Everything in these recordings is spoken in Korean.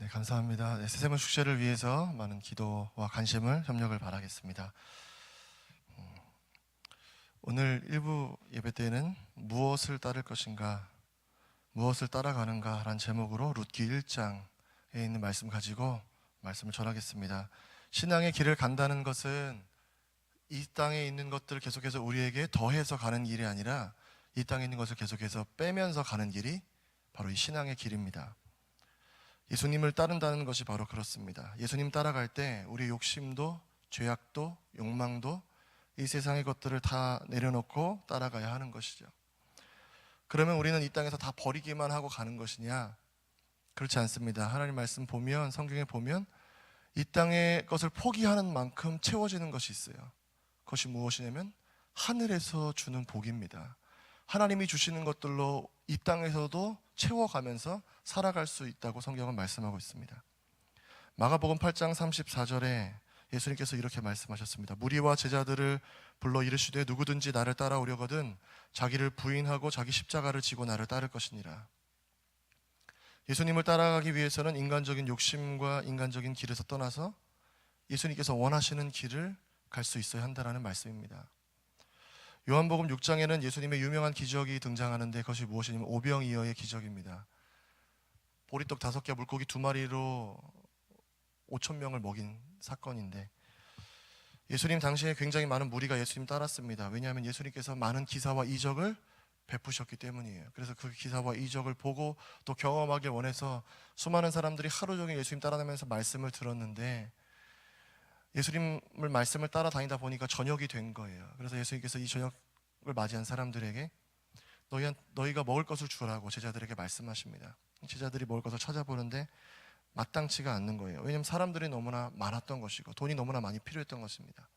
네, 감사합니다. 네, 세세번 축제를 위해서 많은 기도와 관심을 협력을 바라겠습니다. 오늘 일부 예배 때는 무엇을 따를 것인가, 무엇을 따라가는가 라는 제목으로 룻기 1장에 있는 말씀 가지고 말씀을 전하겠습니다. 신앙의 길을 간다는 것은 이 땅에 있는 것들을 계속해서 우리에게 더해서 가는 길이 아니라 이 땅에 있는 것을 계속해서 빼면서 가는 길이 바로 이 신앙의 길입니다. 예수님을 따른다는 것이 바로 그렇습니다. 예수님 따라갈 때 우리의 욕심도 죄악도 욕망도 이 세상의 것들을 다 내려놓고 따라가야 하는 것이죠. 그러면 우리는 이 땅에서 다 버리기만 하고 가는 것이냐? 그렇지 않습니다. 하나님 말씀 보면, 성경에 보면 이 땅의 것을 포기하는 만큼 채워지는 것이 있어요. 그것이 무엇이냐면 하늘에서 주는 복입니다. 하나님이 주시는 것들로 이 땅에서도 채워가면서 살아갈 수 있다고 성경은 말씀하고 있습니다. 마가복음 8장 34절에 예수님께서 이렇게 말씀하셨습니다. 무리와 제자들을 불러 이르시되 누구든지 나를 따라오려거든 자기를 부인하고 자기 십자가를 지고 나를 따를 것이니라. 예수님을 따라가기 위해서는 인간적인 욕심과 인간적인 길에서 떠나서 예수님께서 원하시는 길을 갈 수 있어야 한다는 말씀입니다. 요한복음 6장에는 예수님의 유명한 기적이 등장하는데 그것이 무엇이냐면 오병이어의 기적입니다. 보리떡 5개, 물고기 2마리로 5,000명을 먹인 사건인데 예수님 당시에 굉장히 많은 무리가 예수님 따랐습니다. 왜냐하면 예수님께서 많은 기사와 이적을 베푸셨기 때문이에요. 그래서 그 기사와 이적을 보고 또 경험하길 원해서 수많은 사람들이 하루 종일 예수님 따라다니면서 말씀을 들었는데 예수님을 말씀을 따라다니다 보니까 저녁이 된 거예요. 그래서 예수님께서 이 저녁을 맞이한 사람들에게 너희가 먹을 것을 주라고 제자들에게 말씀하십니다. 제자들이 먹을 것을 찾아보는데 마땅치가 않는 거예요. 왜냐하면 사람들이 너무나 많았던 것이고 돈이 너무나 많이 필요했던 것입니다.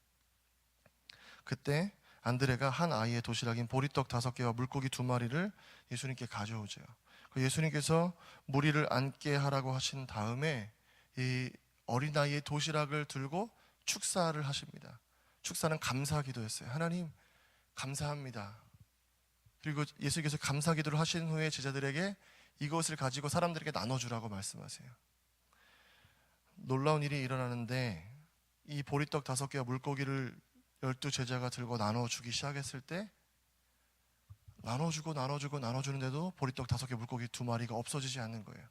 그때 안드레가 한 아이의 도시락인 보리떡 5개와 물고기 2마리를 예수님께 가져오죠. 예수님께서 무리를 앉게 하라고 하신 다음에 이 어린아이의 도시락을 들고 축사를 하십니다. 축사는 감사 기도였어요. 하나님 감사합니다. 그리고 예수께서 감사 기도를 하신 후에 제자들에게 이것을 가지고 사람들에게 나눠주라고 말씀하세요. 놀라운 일이 일어나는데 이 보리떡 5개와 물고기를 12제자가 들고 나눠주기 시작했을 때 나눠주는데도 보리떡 5개, 물고기 2마리가 없어지지 않는 거예요.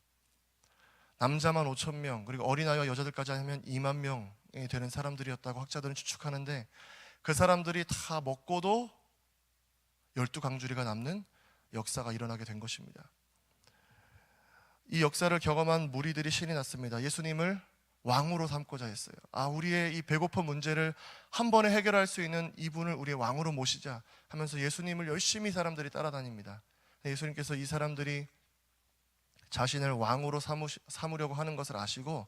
남자만 5,000명, 그리고 어린아이와 여자들까지 하면 2만 명이 되는 사람들이었다고 학자들은 추측하는데 그 사람들이 다 먹고도 12강주리가 남는 역사가 일어나게 된 것입니다. 이 역사를 경험한 무리들이 신이 났습니다. 예수님을 왕으로 삼고자 했어요. 우리의 이 배고픈 문제를 한 번에 해결할 수 있는 이분을 우리의 왕으로 모시자 하면서 예수님을 열심히 사람들이 따라다닙니다. 예수님께서 이 사람들이 자신을 왕으로 삼으려고 하는 것을 아시고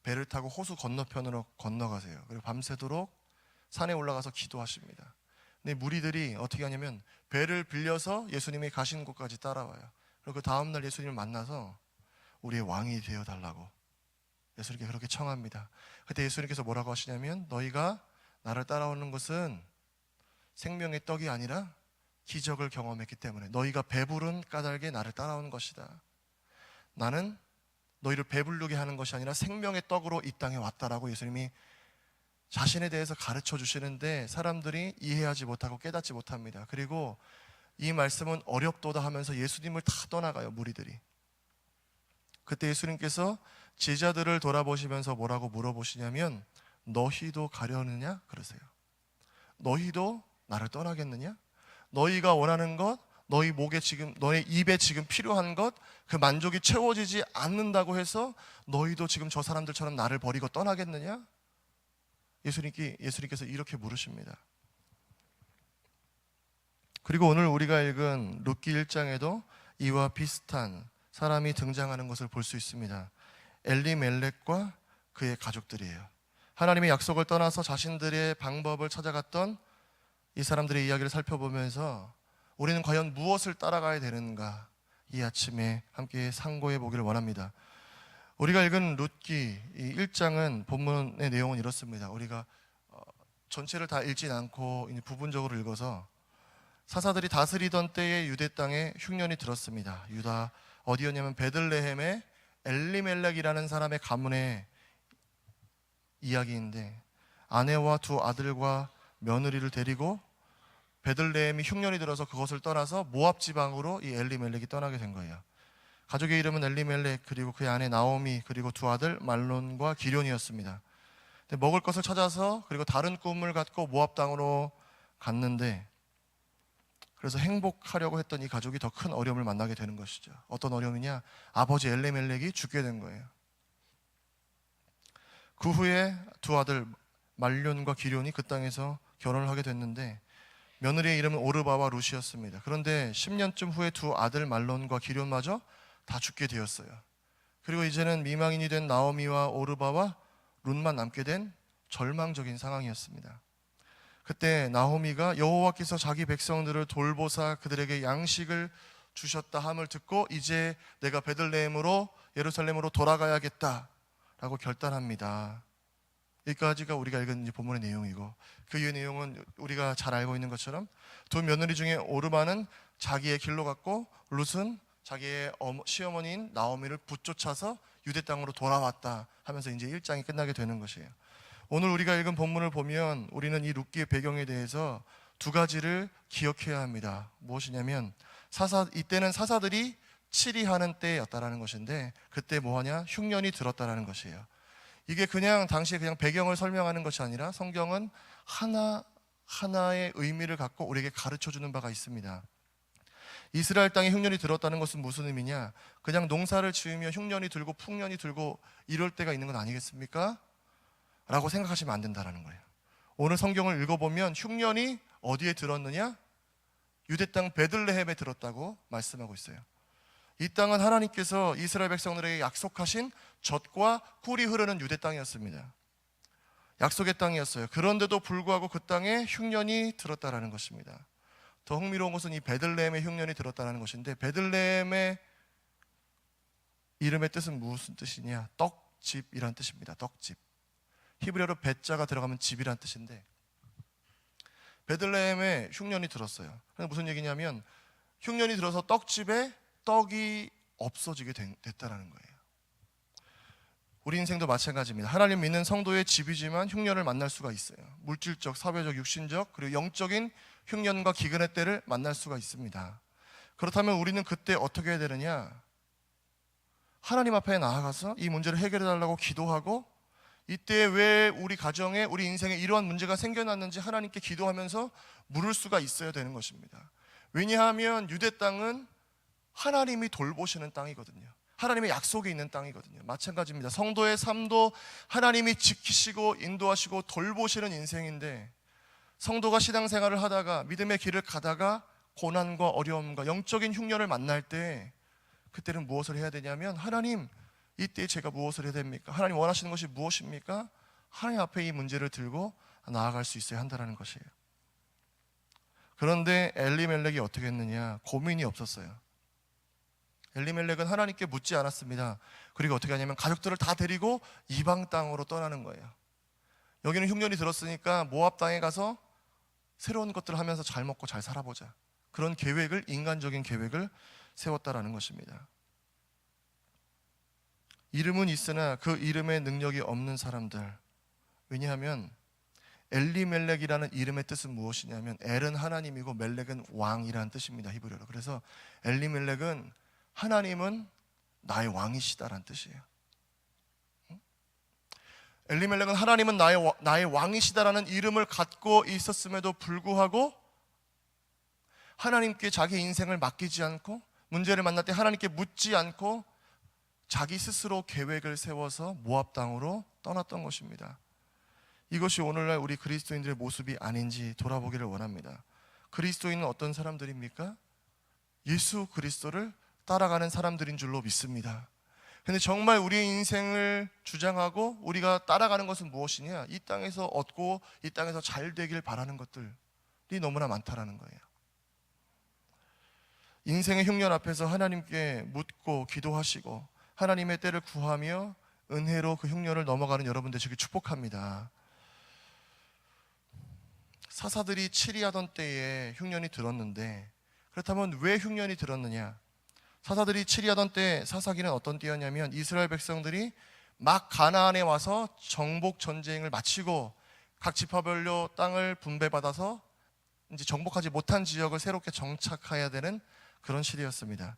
배를 타고 호수 건너편으로 건너가세요. 그리고 밤새도록 산에 올라가서 기도하십니다. 근데 무리들이 어떻게 하냐면 배를 빌려서 예수님이 가신 곳까지 따라와요. 그리고 그 다음날 예수님을 만나서 우리의 왕이 되어달라고 예수님께 그렇게 청합니다. 그때 예수님께서 뭐라고 하시냐면 너희가 나를 따라오는 것은 생명의 떡이 아니라 기적을 경험했기 때문에 너희가 배부른 까닭에 나를 따라오는 것이다. 나는 너희를 배부르게 하는 것이 아니라 생명의 떡으로 이 땅에 왔다라고 예수님이 자신에 대해서 가르쳐 주시는데 사람들이 이해하지 못하고 깨닫지 못합니다. 그리고 이 말씀은 어렵도다 하면서 예수님을 다 떠나가요, 무리들이. 그때 예수님께서 제자들을 돌아보시면서 뭐라고 물어보시냐면 너희도 가려느냐? 그러세요. 너희도 나를 떠나겠느냐? 너희가 원하는 것, 너희 입에 지금 필요한 것, 그 만족이 채워지지 않는다고 해서 너희도 지금 저 사람들처럼 나를 버리고 떠나겠느냐? 예수님께서 이렇게 물으십니다. 그리고 오늘 우리가 읽은 룻기 1장에도 이와 비슷한 사람이 등장하는 것을 볼 수 있습니다. 엘리멜렉과 그의 가족들이에요. 하나님의 약속을 떠나서 자신들의 방법을 찾아갔던 이 사람들의 이야기를 살펴보면서 우리는 과연 무엇을 따라가야 되는가 이 아침에 함께 상고해 보기를 원합니다. 우리가 읽은 룻기 1장은 본문의 내용은 이렇습니다. 우리가 전체를 다 읽진 않고 부분적으로 읽어서 사사들이 다스리던 때에 유대 땅에 흉년이 들었습니다. 유다 어디였냐면 베들레헴의 엘리멜렉이라는 사람의 가문의 이야기인데, 아내와 두 아들과 며느리를 데리고 베들레헴이 흉년이 들어서 그것을 떠나서 모압 지방으로 이 엘리멜렉이 떠나게 된 거예요. 가족의 이름은 엘리멜렉, 그리고 그의 아내 나오미, 그리고 두 아들 말론과 기럐이었습니다. 먹을 것을 찾아서, 그리고 다른 꿈을 갖고 모압 땅으로 갔는데, 그래서 행복하려고 했던 이 가족이 더 큰 어려움을 만나게 되는 것이죠. 어떤 어려움이냐? 아버지 엘리멜렉이 죽게 된 거예요. 그 후에 두 아들 말론과 기럐이 그 땅에서 결혼을 하게 됐는데, 며느리의 이름은 오르바와 룻이었습니다. 그런데 10년쯤 후에 두 아들 말론과 기럐마저 다 죽게 되었어요. 그리고 이제는 미망인이 된 나오미와 오르바와 룻만 남게 된 절망적인 상황이었습니다. 그때 나오미가 여호와께서 자기 백성들을 돌보사 그들에게 양식을 주셨다 함을 듣고, 이제 내가 베들레헴으로 예루살렘으로 돌아가야겠다라고 결단합니다. 여기까지가 우리가 읽은 본문의 내용이고, 그 이후의 내용은 우리가 잘 알고 있는 것처럼 두 며느리 중에 오르바는 자기의 길로 갔고, 룻은 자기의 시어머니인 나오미를 붙쫓아서 유대 땅으로 돌아왔다 하면서 이제 1장이 끝나게 되는 것이에요. 오늘 우리가 읽은 본문을 보면 우리는 이 룻기의 배경에 대해서 두 가지를 기억해야 합니다. 무엇이냐면, 이때는 사사들이 치리하는 때였다라는 것인데, 그때 뭐하냐? 흉년이 들었다라는 것이에요. 이게 그냥 당시에 그냥 배경을 설명하는 것이 아니라 성경은 하나하나의 의미를 갖고 우리에게 가르쳐주는 바가 있습니다. 이스라엘 땅에 흉년이 들었다는 것은 무슨 의미냐? 그냥 농사를 지으며 흉년이 들고 풍년이 들고 이럴 때가 있는 건 아니겠습니까? 라고 생각하시면 안 된다는 거예요. 오늘 성경을 읽어보면 흉년이 어디에 들었느냐? 유대 땅 베들레헴에 들었다고 말씀하고 있어요. 이 땅은 하나님께서 이스라엘 백성들에게 약속하신 젖과 꿀이 흐르는 유대 땅이었습니다. 약속의 땅이었어요. 그런데도 불구하고 그 땅에 흉년이 들었다라는 것입니다. 더 흥미로운 것은 이 베들레헴에 흉년이 들었다는 것인데, 베들레헴의 이름의 뜻은 무슨 뜻이냐? 떡집이란 뜻입니다. 떡집. 히브리어로 베자가 들어가면 집이란 뜻인데, 베들레헴에 흉년이 들었어요. 무슨 얘기냐면, 흉년이 들어서 떡집에 떡이 없어지게 됐다라는 거예요. 우리 인생도 마찬가지입니다. 하나님 믿는 성도의 집이지만 흉년을 만날 수가 있어요. 물질적, 사회적, 육신적, 그리고 영적인 흉년과 기근의 때를 만날 수가 있습니다. 그렇다면 우리는 그때 어떻게 해야 되느냐? 하나님 앞에 나아가서 이 문제를 해결해 달라고 기도하고, 이때 왜 우리 가정에, 우리 인생에 이러한 문제가 생겨났는지 하나님께 기도하면서 물을 수가 있어야 되는 것입니다. 왜냐하면 유대 땅은 하나님이 돌보시는 땅이거든요. 하나님의 약속이 있는 땅이거든요. 마찬가지입니다. 성도의 삶도 하나님이 지키시고 인도하시고 돌보시는 인생인데, 성도가 신앙생활을 하다가 믿음의 길을 가다가 고난과 어려움과 영적인 흉년을 만날 때, 그때는 무엇을 해야 되냐면, 하나님, 이때 제가 무엇을 해야 됩니까? 하나님 원하시는 것이 무엇입니까? 하나님 앞에 이 문제를 들고 나아갈 수 있어야 한다는 것이에요. 그런데 엘리멜렉이 어떻게 했느냐? 고민이 없었어요. 엘리멜렉은 하나님께 묻지 않았습니다. 그리고 어떻게 하냐면 가족들을 다 데리고 이방 땅으로 떠나는 거예요. 여기는 흉년이 들었으니까 모압 땅에 가서 새로운 것들을 하면서 잘 먹고 잘 살아보자, 그런 계획을, 인간적인 계획을 세웠다라는 것입니다. 이름은 있으나 그 이름에 능력이 없는 사람들. 왜냐하면 엘리멜렉이라는 이름의 뜻은 무엇이냐면, 엘은 하나님이고 멜렉은 왕이라는 뜻입니다, 히브리어로. 그래서 엘리멜렉은 하나님은 나의 왕이시다라는 뜻이에요. 엘리멜렉은 하나님은 나의 왕이시다라는 이름을 갖고 있었음에도 불구하고 하나님께 자기 인생을 맡기지 않고, 문제를 만날 때 하나님께 묻지 않고 자기 스스로 계획을 세워서 모압 땅으로 떠났던 것입니다. 이것이 오늘날 우리 그리스도인들의 모습이 아닌지 돌아보기를 원합니다. 그리스도인은 어떤 사람들입니까? 예수 그리스도를 따라가는 사람들인 줄로 믿습니다. 근데 정말 우리의 인생을 주장하고 우리가 따라가는 것은 무엇이냐? 이 땅에서 얻고 이 땅에서 잘 되길 바라는 것들이 너무나 많다라는 거예요. 인생의 흉년 앞에서 하나님께 묻고 기도하시고 하나님의 때를 구하며 은혜로 그 흉년을 넘어가는 여러분 되시길 축복합니다. 사사들이 치리하던 때에 흉년이 들었는데, 그렇다면 왜 흉년이 들었느냐? 사사들이 치리하던 때 사사기는 어떤 때였냐면 이스라엘 백성들이 막 가나안에 와서 정복 전쟁을 마치고 각 지파별로 땅을 분배받아서 이제 정복하지 못한 지역을 새롭게 정착해야 되는 그런 시대였습니다.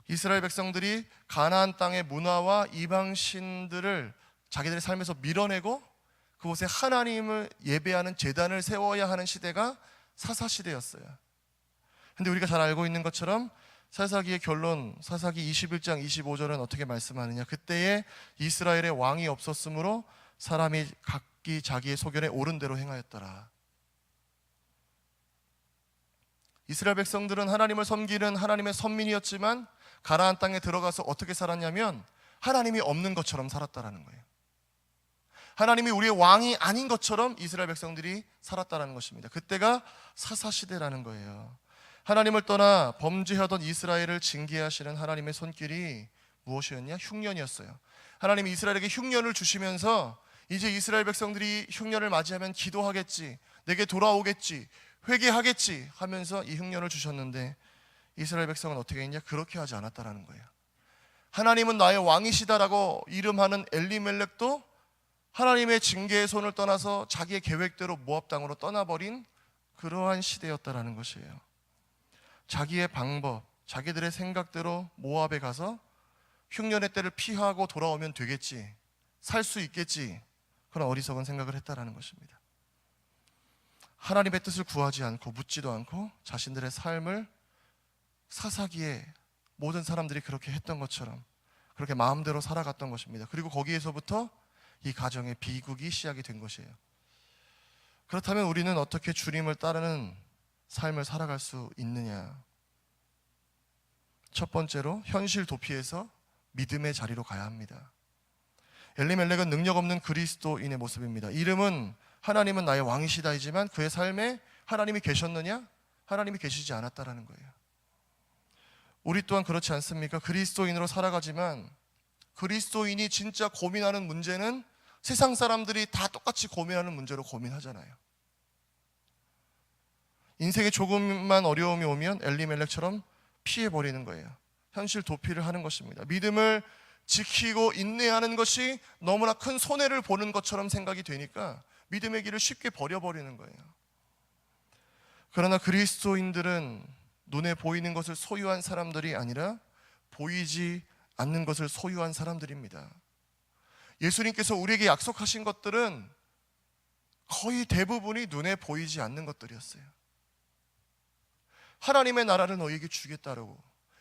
이스라엘 백성들이 가나안 땅의 문화와 이방 신들을 자기들의 삶에서 밀어내고 그곳에 하나님을 예배하는 제단을 세워야 하는 시대가 사사 시대였어요. 근데 우리가 잘 알고 있는 것처럼 사사기의 결론, 사사기 21장 25절은 어떻게 말씀하느냐? 그때에 이스라엘의 왕이 없었으므로 사람이 각기 자기의 소견에 옳은 대로 행하였더라. 이스라엘 백성들은 하나님을 섬기는 하나님의 선민이었지만 가나안 땅에 들어가서 어떻게 살았냐면 하나님이 없는 것처럼 살았다라는 거예요. 하나님이 우리의 왕이 아닌 것처럼 이스라엘 백성들이 살았다라는 것입니다. 그때가 사사시대라는 거예요. 하나님을 떠나 범죄하던 이스라엘을 징계하시는 하나님의 손길이 무엇이었냐? 흉년이었어요. 하나님이 이스라엘에게 흉년을 주시면서 이제 이스라엘 백성들이 흉년을 맞이하면 기도하겠지, 내게 돌아오겠지, 회개하겠지 하면서 이 흉년을 주셨는데 이스라엘 백성은 어떻게 했냐? 그렇게 하지 않았다라는 거예요. 하나님은 나의 왕이시다라고 이름하는 엘리멜렉도 하나님의 징계의 손을 떠나서 자기의 계획대로 모압 땅으로 떠나버린 그러한 시대였다라는 것이에요. 자기의 방법, 자기들의 생각대로 모압에 가서 흉년의 때를 피하고 돌아오면 되겠지, 살 수 있겠지, 그런 어리석은 생각을 했다라는 것입니다. 하나님의 뜻을 구하지 않고 묻지도 않고 자신들의 삶을 사사기에 모든 사람들이 그렇게 했던 것처럼 그렇게 마음대로 살아갔던 것입니다. 그리고 거기에서부터 이 가정의 비극이 시작이 된 것이에요. 그렇다면 우리는 어떻게 주님을 따르는 삶을 살아갈 수 있느냐? 첫 번째로 현실 도피해서 믿음의 자리로 가야 합니다. 엘리멜렉은 능력 없는 그리스도인의 모습입니다. 이름은 하나님은 나의 왕이시다이지만 그의 삶에 하나님이 계셨느냐? 하나님이 계시지 않았다라는 거예요. 우리 또한 그렇지 않습니까? 그리스도인으로 살아가지만 그리스도인이 진짜 고민하는 문제는 세상 사람들이 다 똑같이 고민하는 문제로 고민하잖아요. 인생에 조금만 어려움이 오면 엘리멜렉처럼 피해버리는 거예요. 현실 도피를 하는 것입니다. 믿음을 지키고 인내하는 것이 너무나 큰 손해를 보는 것처럼 생각이 되니까 믿음의 길을 쉽게 버려버리는 거예요. 그러나 그리스도인들은 눈에 보이는 것을 소유한 사람들이 아니라 보이지 않는 것을 소유한 사람들입니다. 예수님께서 우리에게 약속하신 것들은 거의 대부분이 눈에 보이지 않는 것들이었어요. 하나님의 나라를 너희에게 주겠다라고,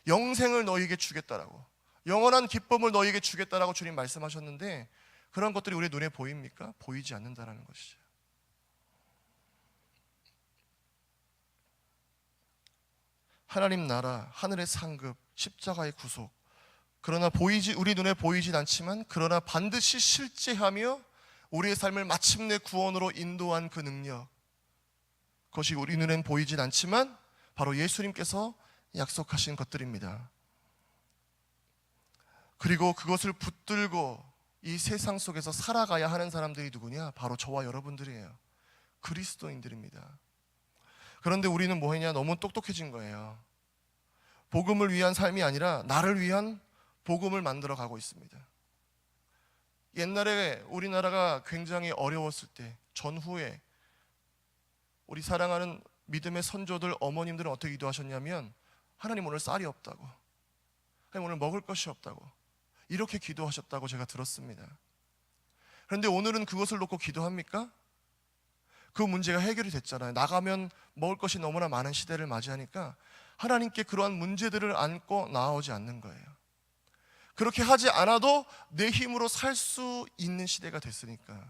영생을 너희에게 주겠다라고, 영원한 기쁨을 너희에게 주겠다라고 주님 말씀하셨는데 그런 것들이 우리 눈에 보입니까? 보이지 않는다라는 것이죠. 하나님 나라, 하늘의 상급, 십자가의 구속, 그러나 우리 눈에 보이진 않지만 그러나 반드시 실제하며 우리의 삶을 마침내 구원으로 인도한 그 능력, 그것이 우리 눈엔 보이진 않지만 바로 예수님께서 약속하신 것들입니다. 그리고 그것을 붙들고 이 세상 속에서 살아가야 하는 사람들이 누구냐? 바로 저와 여러분들이에요. 그리스도인들입니다. 그런데 우리는 뭐 했냐? 너무 똑똑해진 거예요. 복음을 위한 삶이 아니라 나를 위한 복음을 만들어 가고 있습니다. 옛날에 우리나라가 굉장히 어려웠을 때, 전후에 우리 사랑하는 믿음의 선조들, 어머님들은 어떻게 기도하셨냐면 하나님 오늘 쌀이 없다고, 하나님 오늘 먹을 것이 없다고, 이렇게 기도하셨다고 제가 들었습니다. 그런데 오늘은 그것을 놓고 기도합니까? 그 문제가 해결이 됐잖아요. 나가면 먹을 것이 너무나 많은 시대를 맞이하니까 하나님께 그러한 문제들을 안고 나아오지 않는 거예요. 그렇게 하지 않아도 내 힘으로 살 수 있는 시대가 됐으니까.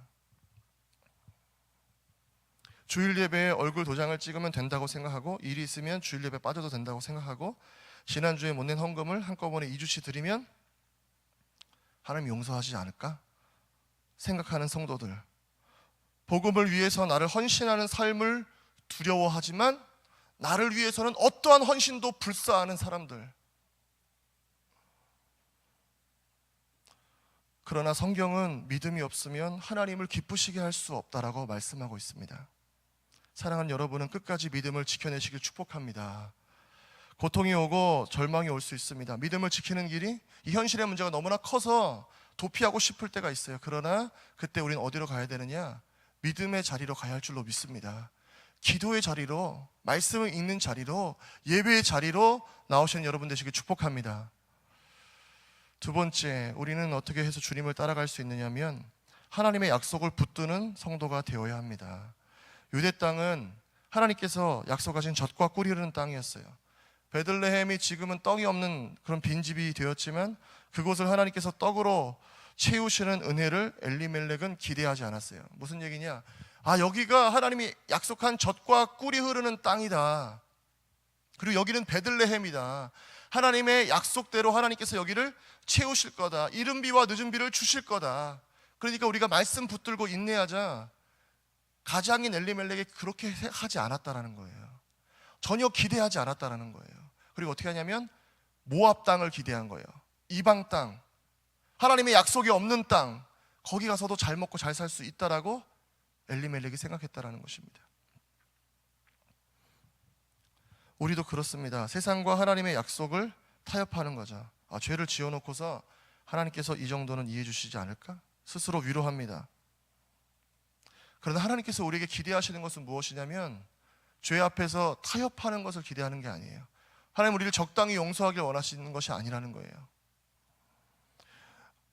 주일 예배에 얼굴 도장을 찍으면 된다고 생각하고, 일이 있으면 주일 예배 빠져도 된다고 생각하고, 지난주에 못 낸 헌금을 한꺼번에 2주치 드리면 하나님 용서하지 않을까 생각하는 성도들, 복음을 위해서 나를 헌신하는 삶을 두려워하지만 나를 위해서는 어떠한 헌신도 불사하는 사람들. 그러나 성경은 믿음이 없으면 하나님을 기쁘시게 할 수 없다라고 말씀하고 있습니다. 사랑하는 여러분은 끝까지 믿음을 지켜내시길 축복합니다. 고통이 오고 절망이 올 수 있습니다. 믿음을 지키는 길이 이 현실의 문제가 너무나 커서 도피하고 싶을 때가 있어요. 그러나 그때 우리는 어디로 가야 되느냐? 믿음의 자리로 가야 할 줄로 믿습니다. 기도의 자리로, 말씀을 읽는 자리로, 예배의 자리로 나오시는 여러분 되시길 축복합니다. 두 번째, 우리는 어떻게 해서 주님을 따라갈 수 있느냐면 하나님의 약속을 붙드는 성도가 되어야 합니다. 유대 땅은 하나님께서 약속하신 젖과 꿀이 흐르는 땅이었어요. 베들레헴이 지금은 떡이 없는 그런 빈집이 되었지만 그곳을 하나님께서 떡으로 채우시는 은혜를 엘리멜렉은 기대하지 않았어요. 무슨 얘기냐? 여기가 하나님이 약속한 젖과 꿀이 흐르는 땅이다. 그리고 여기는 베들레헴이다. 하나님의 약속대로 하나님께서 여기를 채우실 거다. 이른 비와 늦은 비를 주실 거다. 그러니까 우리가 말씀 붙들고 인내하자. 가장인 엘리멜렉이 그렇게 하지 않았다라는 거예요. 전혀 기대하지 않았다라는 거예요. 그리고 어떻게 하냐면 모압 땅을 기대한 거예요. 이방 땅, 하나님의 약속이 없는 땅, 거기 가서도 잘 먹고 잘 살 수 있다라고 엘리멜렉이 생각했다라는 것입니다. 우리도 그렇습니다. 세상과 하나님의 약속을 타협하는 거죠. 죄를 지어놓고서 하나님께서 이 정도는 이해해 주시지 않을까? 스스로 위로합니다. 그러나 하나님께서 우리에게 기대하시는 것은 무엇이냐면 죄 앞에서 타협하는 것을 기대하는 게 아니에요. 하나님 우리를 적당히 용서하길 원하시는 것이 아니라는 거예요.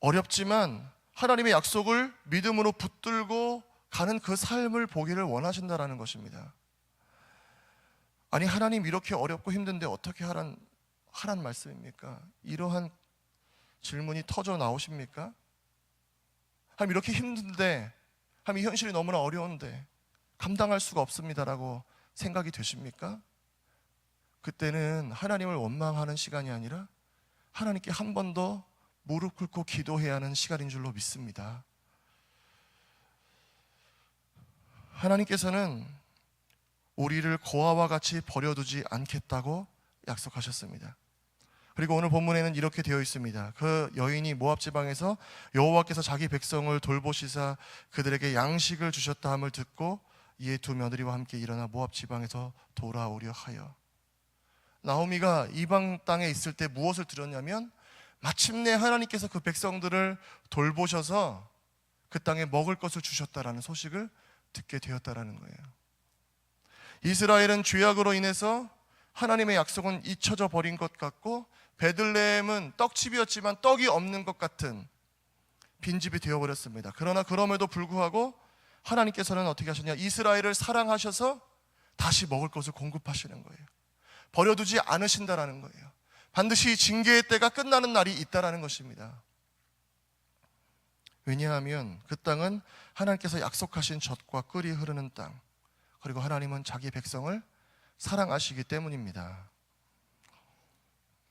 어렵지만 하나님의 약속을 믿음으로 붙들고 가는 그 삶을 보기를 원하신다라는 것입니다. 아니 하나님 이렇게 어렵고 힘든데 어떻게 하란 말씀입니까? 이러한 질문이 터져 나오십니까? 하나님 이렇게 힘든데, 하나님 이 현실이 너무나 어려운데 감당할 수가 없습니다라고 생각이 되십니까? 그때는 하나님을 원망하는 시간이 아니라 하나님께 한 번 더 무릎 꿇고 기도해야 하는 시간인 줄로 믿습니다. 하나님께서는 우리를 고아와 같이 버려두지 않겠다고 약속하셨습니다. 그리고 오늘 본문에는 이렇게 되어 있습니다. 그 여인이 모압 지방에서 여호와께서 자기 백성을 돌보시사 그들에게 양식을 주셨다 함을 듣고 이에 두 며느리와 함께 일어나 모압 지방에서 돌아오려 하여. 나오미가 이방 땅에 있을 때 무엇을 들었냐면 마침내 하나님께서 그 백성들을 돌보셔서 그 땅에 먹을 것을 주셨다라는 소식을 듣게 되었다라는 거예요. 이스라엘은 죄악으로 인해서 하나님의 약속은 잊혀져 버린 것 같고 베들레헴은 떡집이었지만 떡이 없는 것 같은 빈집이 되어버렸습니다. 그러나 그럼에도 불구하고 하나님께서는 어떻게 하셨냐? 이스라엘을 사랑하셔서 다시 먹을 것을 공급하시는 거예요. 버려두지 않으신다라는 거예요. 반드시 징계의 때가 끝나는 날이 있다라는 것입니다. 왜냐하면 그 땅은 하나님께서 약속하신 젖과 꿀이 흐르는 땅, 그리고 하나님은 자기 백성을 사랑하시기 때문입니다.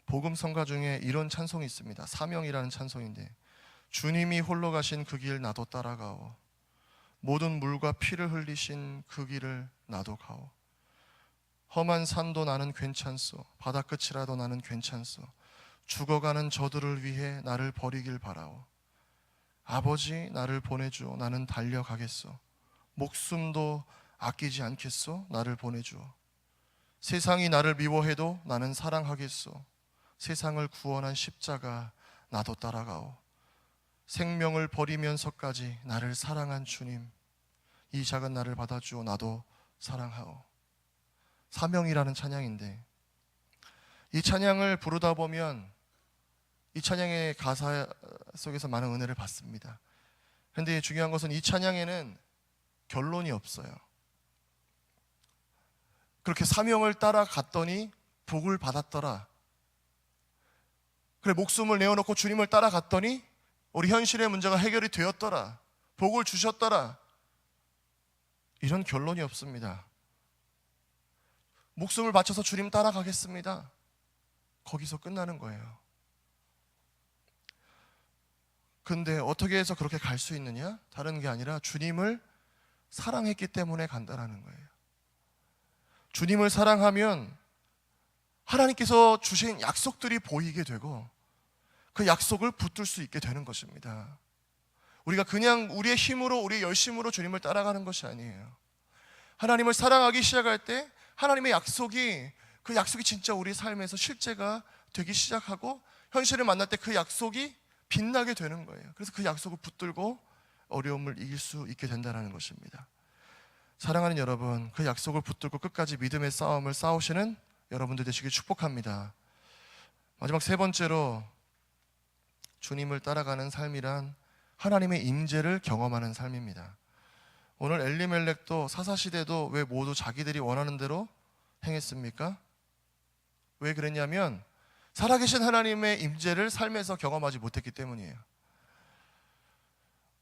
복음 성가 중에 이런 찬송이 있습니다. 사명이라는 찬송인데, 주님이 홀로 가신 그 길 나도 따라가오. 모든 물과 피를 흘리신 그 길을 나도 가오. 험한 산도 나는 괜찮소. 바다끝이라도 나는 괜찮소. 죽어가는 저들을 위해 나를 버리길 바라오. 아버지 나를 보내주오. 나는 달려가겠소. 목숨도 아끼지 않겠소. 나를 보내주오. 세상이 나를 미워해도 나는 사랑하겠소. 세상을 구원한 십자가 나도 따라가오. 생명을 버리면서까지 나를 사랑한 주님, 이 작은 나를 받아주오. 나도 사랑하오. 사명이라는 찬양인데, 이 찬양을 부르다 보면 이 찬양의 가사 속에서 많은 은혜를 받습니다. 그런데 중요한 것은 이 찬양에는 결론이 없어요. 그렇게 사명을 따라갔더니 복을 받았더라. 그래, 목숨을 내어놓고 주님을 따라갔더니 우리 현실의 문제가 해결이 되었더라. 복을 주셨더라. 이런 결론이 없습니다. 목숨을 바쳐서 주님 따라가겠습니다. 거기서 끝나는 거예요. 근데 어떻게 해서 그렇게 갈 수 있느냐? 다른 게 아니라 주님을 사랑했기 때문에 간다라는 거예요. 주님을 사랑하면 하나님께서 주신 약속들이 보이게 되고 그 약속을 붙들 수 있게 되는 것입니다. 우리가 그냥 우리의 힘으로, 우리의 열심으로 주님을 따라가는 것이 아니에요. 하나님을 사랑하기 시작할 때 하나님의 약속이 그 약속이 진짜 우리 삶에서 실제가 되기 시작하고 현실을 만날 때 그 약속이 빛나게 되는 거예요. 그래서 그 약속을 붙들고 어려움을 이길 수 있게 된다는 것입니다. 사랑하는 여러분, 그 약속을 붙들고 끝까지 믿음의 싸움을 싸우시는 여러분들 되시길 축복합니다. 마지막 세 번째로, 주님을 따라가는 삶이란 하나님의 임재를 경험하는 삶입니다. 오늘 엘리멜렉도 사사시대도 왜 모두 자기들이 원하는 대로 행했습니까? 왜 그랬냐면 살아계신 하나님의 임재를 삶에서 경험하지 못했기 때문이에요.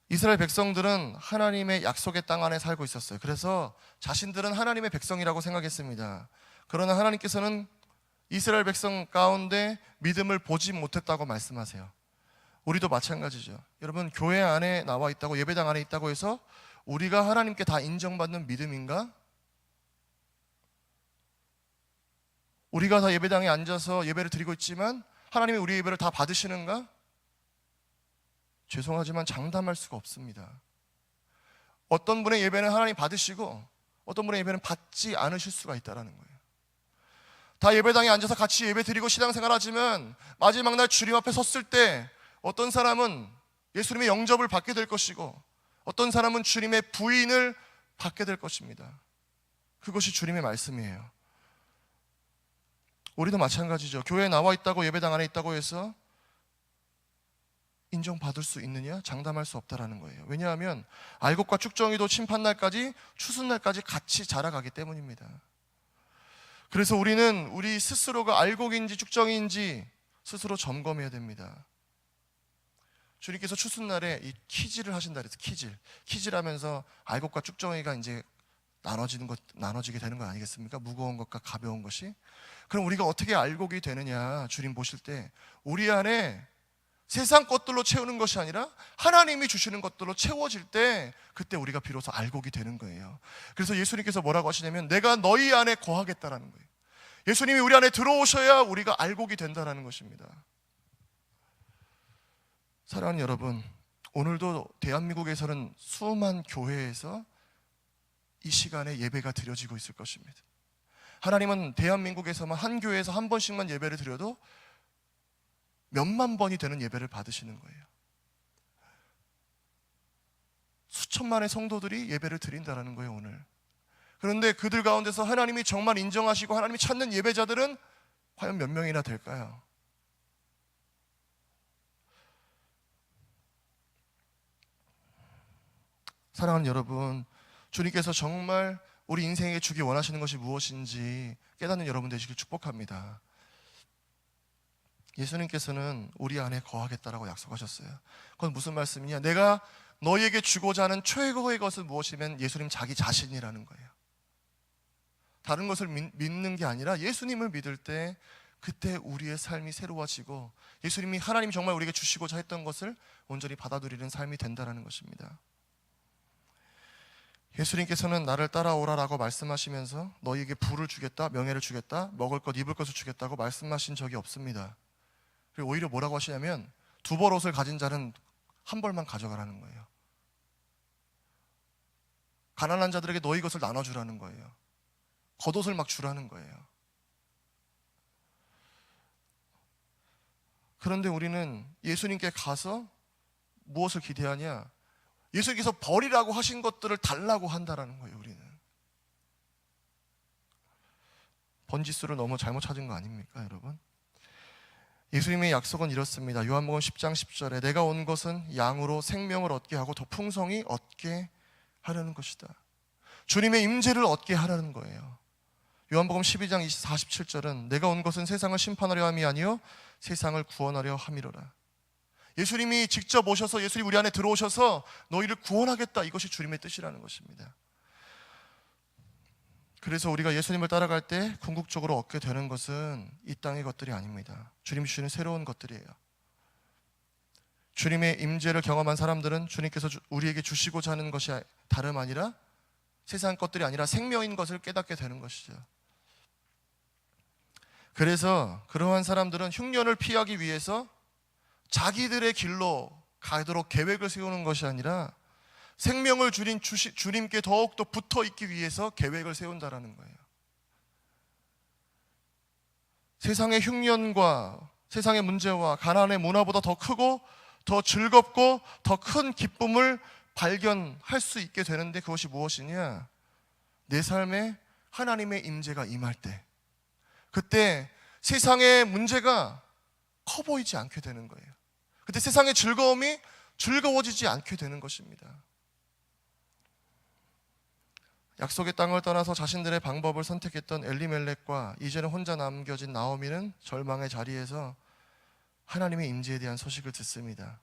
이스라엘 백성들은 하나님의 약속의 땅 안에 살고 있었어요. 그래서 자신들은 하나님의 백성이라고 생각했습니다. 그러나 하나님께서는 이스라엘 백성 가운데 믿음을 보지 못했다고 말씀하세요. 우리도 마찬가지죠. 여러분, 교회 안에 나와 있다고, 예배당 안에 있다고 해서 우리가 하나님께 다 인정받는 믿음인가? 우리가 다 예배당에 앉아서 예배를 드리고 있지만 하나님이 우리의 예배를 다 받으시는가? 죄송하지만 장담할 수가 없습니다. 어떤 분의 예배는 하나님 받으시고 어떤 분의 예배는 받지 않으실 수가 있다는 거예요. 다 예배당에 앉아서 같이 예배 드리고 신앙생활하지만 마지막 날 주님 앞에 섰을 때 어떤 사람은 예수님의 영접을 받게 될 것이고 어떤 사람은 주님의 부인을 받게 될 것입니다. 그것이 주님의 말씀이에요. 우리도 마찬가지죠. 교회에 나와 있다고, 예배당 안에 있다고 해서 인정받을 수 있느냐? 장담할 수 없다라는 거예요. 왜냐하면 알곡과 쭉정이도 심판날까지, 추수날까지 같이 자라가기 때문입니다. 그래서 우리는 우리 스스로가 알곡인지 쭉정이인지 스스로 점검해야 됩니다. 주님께서 추수날에 이 키질을 하신다 그래서 키질하면서 알곡과 쭉정이가 이제 나눠지게 되는 거 아니겠습니까? 무거운 것과 가벼운 것이. 그럼 우리가 어떻게 알곡이 되느냐? 주님 보실 때 우리 안에 세상 것들로 채우는 것이 아니라 하나님이 주시는 것들로 채워질 때 그때 우리가 비로소 알곡이 되는 거예요. 그래서 예수님께서 뭐라고 하시냐면 내가 너희 안에 거하겠다라는 거예요. 예수님이 우리 안에 들어오셔야 우리가 알곡이 된다는 것입니다. 사랑하는 여러분, 오늘도 대한민국에서는 수많은 교회에서 이 시간에 예배가 드려지고 있을 것입니다. 하나님은 대한민국에서만 한 교회에서 한 번씩만 예배를 드려도 몇만 번이 되는 예배를 받으시는 거예요. 수천만의 성도들이 예배를 드린다는 거예요, 오늘. 그런데 그들 가운데서 하나님이 정말 인정하시고 하나님이 찾는 예배자들은 과연 몇 명이나 될까요? 사랑하는 여러분, 주님께서 정말 우리 인생에 주기 원하시는 것이 무엇인지 깨닫는 여러분 되시길 축복합니다. 예수님께서는 우리 안에 거하겠다라고 약속하셨어요. 그건 무슨 말씀이냐? 내가 너희에게 주고자 하는 최고의 것은 무엇이면 예수님 자기 자신이라는 거예요. 다른 것을 믿는 게 아니라 예수님을 믿을 때 그때 우리의 삶이 새로워지고 예수님이 하나님이 정말 우리에게 주시고자 했던 것을 온전히 받아들이는 삶이 된다는 것입니다. 예수님께서는 나를 따라오라라고 말씀하시면서 너희에게 부를 주겠다, 명예를 주겠다, 먹을 것, 입을 것을 주겠다고 말씀하신 적이 없습니다. 그리고 오히려 뭐라고 하시냐면 두 벌 옷을 가진 자는 한 벌만 가져가라는 거예요. 가난한 자들에게 너희 것을 나눠주라는 거예요. 겉옷을 막 주라는 거예요. 그런데 우리는 예수님께 가서 무엇을 기대하냐? 예수님께서 버리라고 하신 것들을 달라고 한다라는 거예요. 우리는 번지수를 너무 잘못 찾은 거 아닙니까, 여러분? 예수님의 약속은 이렇습니다. 요한복음 10장 10절에 내가 온 것은 양으로 생명을 얻게 하고 더 풍성히 얻게 하려는 것이다. 주님의 임재를 얻게 하려는 거예요. 요한복음 12장 47절은 내가 온 것은 세상을 심판하려 함이 아니요 세상을 구원하려 함이로라. 예수님이 직접 오셔서 예수님 우리 안에 들어오셔서 너희를 구원하겠다, 이것이 주님의 뜻이라는 것입니다. 그래서 우리가 예수님을 따라갈 때 궁극적으로 얻게 되는 것은 이 땅의 것들이 아닙니다. 주님 주시는 새로운 것들이에요. 주님의 임재를 경험한 사람들은 주님께서 우리에게 주시고자 하는 것이 다름 아니라 세상 것들이 아니라 생명인 것을 깨닫게 되는 것이죠. 그래서 그러한 사람들은 흉년을 피하기 위해서 자기들의 길로 가도록 계획을 세우는 것이 아니라 생명을 주린 주님께 더욱더 붙어 있기 위해서 계획을 세운다라는 거예요. 세상의 흉년과 세상의 문제와 가난의 문화보다 더 크고 더 즐겁고 더 큰 기쁨을 발견할 수 있게 되는데, 그것이 무엇이냐? 내 삶에 하나님의 임재가 임할 때, 그때 세상의 문제가 커 보이지 않게 되는 거예요. 그때 세상의 즐거움이 즐거워지지 않게 되는 것입니다. 약속의 땅을 떠나서 자신들의 방법을 선택했던 엘리멜렉과 이제는 혼자 남겨진 나오미는 절망의 자리에서 하나님의 임재에 대한 소식을 듣습니다.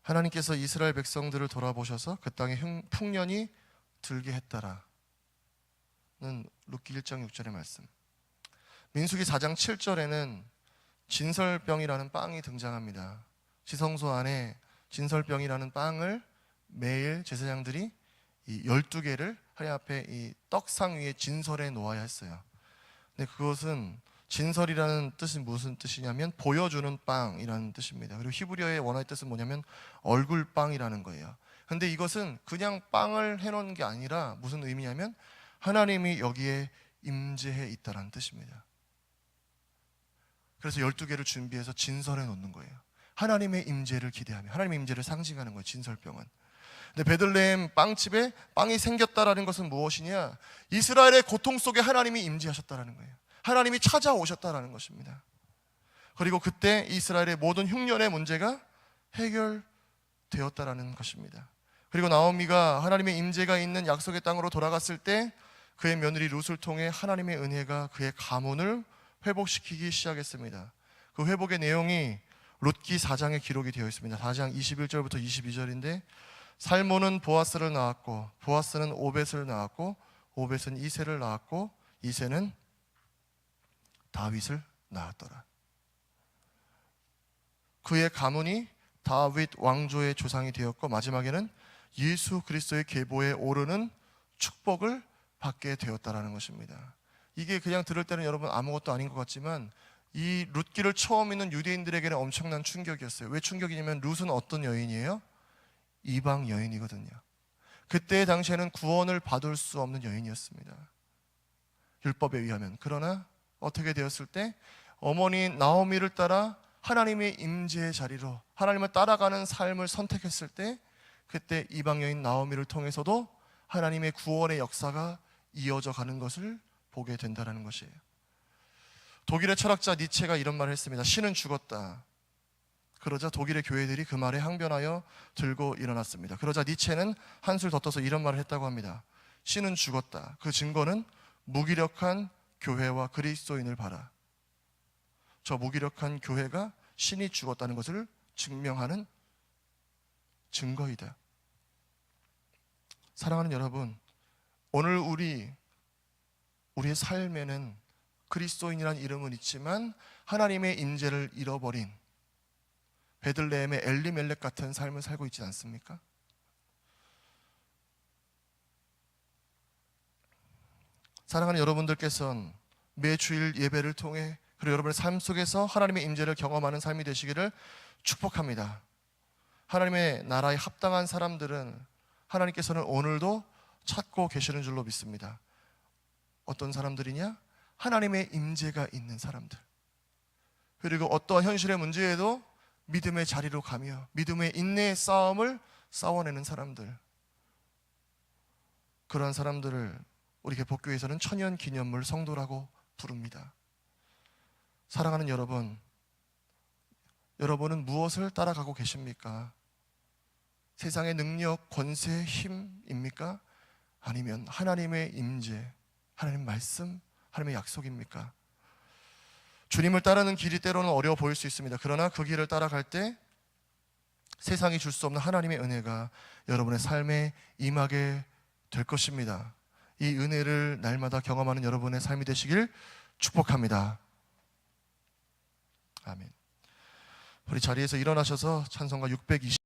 하나님께서 이스라엘 백성들을 돌아보셔서 그 땅에 풍년이 들게 했다라는 룻기 1장 6절의 말씀. 민수기 4장 7절에는 진설병이라는 빵이 등장합니다. 지성소 안에 진설병이라는 빵을 매일 제사장들이 이 12개를 하나님 앞에 이 떡상 위에 진설해 놓아야 했어요. 근데 그것은, 진설이라는 뜻은 무슨 뜻이냐면 보여주는 빵이라는 뜻입니다. 그리고 히브리어의 원어의 뜻은 뭐냐면 얼굴빵이라는 거예요. 근데 이것은 그냥 빵을 해놓은 게 아니라 무슨 의미냐면 하나님이 여기에 임재해 있다는 뜻입니다. 그래서 12개를 준비해서 진설해 놓는 거예요. 하나님의 임재를 기대하며 하나님의 임재를 상징하는 거예요, 진설병은. 근데 베들레헴 빵집에 빵이 생겼다라는 것은 무엇이냐? 이스라엘의 고통 속에 하나님이 임재하셨다라는 거예요. 하나님이 찾아오셨다라는 것입니다. 그리고 그때 이스라엘의 모든 흉년의 문제가 해결되었다라는 것입니다. 그리고 나오미가 하나님의 임재가 있는 약속의 땅으로 돌아갔을 때 그의 며느리 룻을 통해 하나님의 은혜가 그의 가문을 회복시키기 시작했습니다. 그 회복의 내용이 룻기 4장에 기록이 되어 있습니다. 4장 21절부터 22절인데, 살모는 보아스를 낳았고 보아스는 오벳을 낳았고 오벳은 이새를 낳았고 이새는 다윗을 낳았더라. 그의 가문이 다윗 왕조의 조상이 되었고 마지막에는 예수 그리스도의 계보에 오르는 축복을 받게 되었다라는 것입니다. 이게 그냥 들을 때는 여러분 아무것도 아닌 것 같지만 이 룻기를 처음 읽는 유대인들에게는 엄청난 충격이었어요. 왜 충격이냐면 룻은 어떤 여인이에요? 이방 여인이거든요. 그때 당시에는 구원을 받을 수 없는 여인이었습니다, 율법에 의하면. 그러나 어떻게 되었을 때 어머니 나오미를 따라 하나님의 임재의 자리로 하나님을 따라가는 삶을 선택했을 때, 그때 이방 여인 나오미를 통해서도 하나님의 구원의 역사가 이어져 가는 것을 보게 된다는 것이에요. 독일의 철학자 니체가 이런 말을 했습니다. 신은 죽었다. 그러자 독일의 교회들이 그 말에 항변하여 들고 일어났습니다. 그러자 니체는 한술 더 떠서 이런 말을 했다고 합니다. 신은 죽었다. 그 증거는 무기력한 교회와 그리스도인을 봐라. 저 무기력한 교회가 신이 죽었다는 것을 증명하는 증거이다. 사랑하는 여러분, 오늘 우리의 삶에는 그리스도인이라는 이름은 있지만 하나님의 임재를 잃어버린 베들레헴의 엘리멜렉 같은 삶을 살고 있지 않습니까? 사랑하는 여러분들께서는 매 주일 예배를 통해 그리고 여러분의 삶 속에서 하나님의 임재를 경험하는 삶이 되시기를 축복합니다. 하나님의 나라에 합당한 사람들은 하나님께서는 오늘도 찾고 계시는 줄로 믿습니다. 어떤 사람들이냐? 하나님의 임재가 있는 사람들. 그리고 어떠한 현실의 문제에도 믿음의 자리로 가며 믿음의 인내의 싸움을 싸워내는 사람들. 그러한 사람들을 우리 개복교에서는 천연기념물 성도라고 부릅니다. 사랑하는 여러분, 여러분은 무엇을 따라가고 계십니까? 세상의 능력, 권세, 힘입니까? 아니면 하나님의 임재, 하나님 말씀, 하나님의 약속입니까? 주님을 따르는 길이 때로는 어려워 보일 수 있습니다. 그러나 그 길을 따라갈 때 세상이 줄 수 없는 하나님의 은혜가 여러분의 삶에 임하게 될 것입니다. 이 은혜를 날마다 경험하는 여러분의 삶이 되시길 축복합니다. 아멘. 우리 자리에서 일어나셔서 찬송가 620